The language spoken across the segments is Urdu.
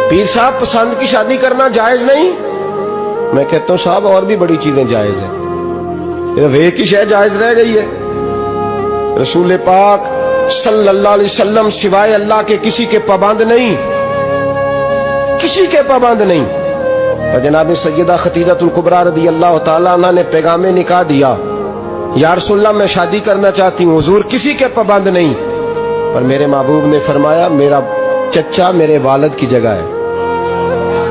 پیر صاحب پسند کی شادی کرنا جائز نہیں؟ میں کہتا ہوں صاحب اور بھی بڑی چیزیں جائز ہیں، صرف ایک ہی شے جائز رہ گئی ہے۔ رسول پاک صلی اللہ علیہ وسلم سوائے اللہ کے کسی کے پابند نہیں، کسی کے پابند نہیں۔ اور جناب سیدہ خدیجہ الکبریٰ رضی اللہ تعالیٰ عنہ نے پیغام نکاح دیا، یا رسول اللہ میں شادی کرنا چاہتی ہوں، حضور کسی کے پابند نہیں، پر میرے محبوب نے فرمایا میرا چچا میرے والد کی جگہ ہے،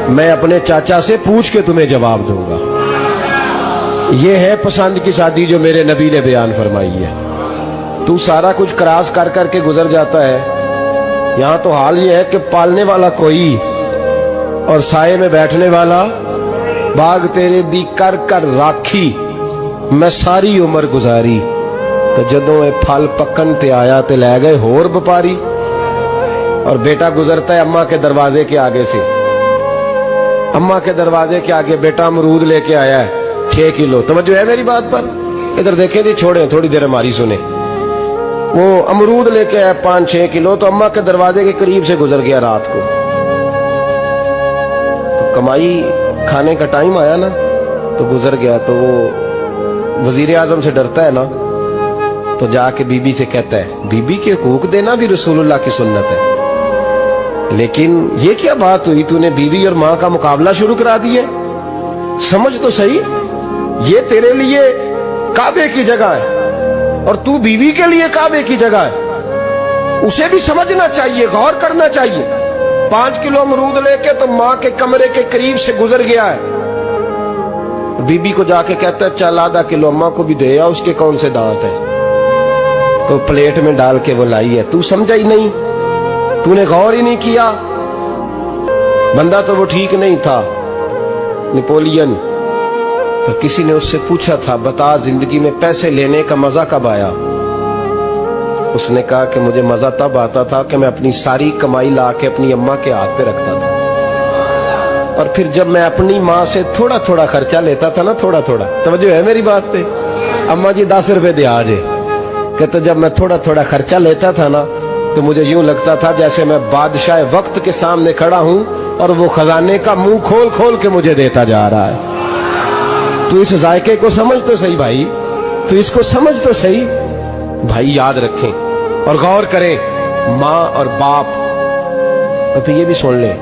میں اپنے چاچا سے پوچھ کے تمہیں جواب دوں گا۔ یہ ہے پسند کی شادی جو میرے نبی نے بیان فرمائی ہے۔ تو سارا کچھ کراس کر کر کے گزر جاتا ہے، یہاں تو حال یہ ہے کہ پالنے والا کوئی اور سائے میں بیٹھنے والا، باغ تیرے دی کر کر راکھی میں ساری عمر گزاری، تو جدوں اے پھل پکن تے آیا تے لے گئے ہور بپاری۔ اور بیٹا گزرتا ہے اماں کے دروازے کے آگے سے، اماں کے دروازے کے آگے بیٹا امرود لے کے آیا ہے 6 کلو۔ توجہ ہے میری بات پر؟ ادھر دیکھیں جی، چھوڑیں تھوڑی دیر ہماری سنیں۔ وہ امرود لے کے آیا 5-6 کلو، تو اماں کے دروازے کے قریب سے گزر گیا رات کو، تو کمائی کھانے کا ٹائم آیا نا تو گزر گیا۔ تو وہ وزیر اعظم سے ڈرتا ہے نا، تو جا کے بی بی سے کہتا ہے بی بی کے حقوق دینا بھی رسول اللہ کی سنت ہے، لیکن یہ کیا بات ہوئی، تو نے بیوی اور ماں کا مقابلہ شروع کرا دیا؟ سمجھ تو صحیح، یہ تیرے لیے کعبے کی جگہ ہے اور تو بیوی کے لیے کعبے کی جگہ ہے، اسے بھی سمجھنا چاہیے، غور کرنا چاہیے۔ 5 کلو امرود لے کے تو ماں کے کمرے کے قریب سے گزر گیا ہے، بی بی کو جا کے کہتا ہے چل آدھا کلو اماں کو بھی دے آ، اس کے کون سے دانت ہیں، تو پلیٹ میں ڈال کے وہ لائی ہے۔ تو سمجھا ہی نہیں، تو نے غور ہی نہیں کیا۔ بندہ تو وہ ٹھیک نہیں تھا، نیپولین، تو کسی نے اس سے پوچھا تھا بتا زندگی میں پیسے لینے کا مزہ کب آیا؟ اس نے کہا کہ مجھے مزہ تب آتا تھا کہ میں اپنی ساری کمائی لا کے اپنی اماں کے ہاتھ پہ رکھتا تھا، اور پھر جب میں اپنی ماں سے تھوڑا تھوڑا خرچہ لیتا تھا نا، تھوڑا تھوڑا، توجہ ہے میری بات پہ؟ اماں جی 10 روپے دے آجے، کہ تو جب میں تھوڑا تھوڑا خرچہ لیتا تھا نا تو مجھے یوں لگتا تھا جیسے میں بادشاہ وقت کے سامنے کھڑا ہوں اور وہ خزانے کا منہ کھول کھول کے مجھے دیتا جا رہا ہے۔ تو اس ذائقے کو سمجھ تو صحیح بھائی، تو اس کو سمجھ تو صحیح بھائی، یاد رکھیں اور غور کریں۔ ماں اور باپ، اور پھر یہ بھی سن لیں،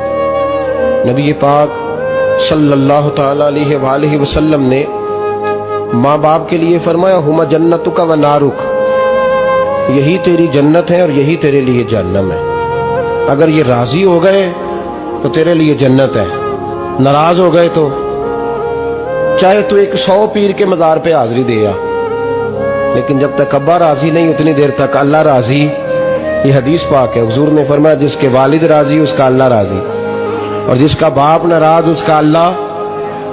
نبی پاک صلی اللہ تعالی علیہ وآلہ وسلم نے ماں باپ کے لیے فرمایا ہما جنتک و نارک، یہی تیری جنت ہے اور یہی تیرے لیے جہنم ہے۔ اگر یہ راضی ہو گئے تو تیرے لیے جنت ہے، ناراض ہو گئے تو چاہے تو 100 پیر کے مزار پہ حاضری دے آ، لیکن جب تک ابا راضی نہیں اتنی دیر تک اللہ راضی۔ یہ حدیث پاک ہے، حضور نے فرمایا جس کے والد راضی اس کا اللہ راضی، اور جس کا باپ ناراض اس کا اللہ،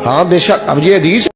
ہاں بے شک۔ اب یہ حدیث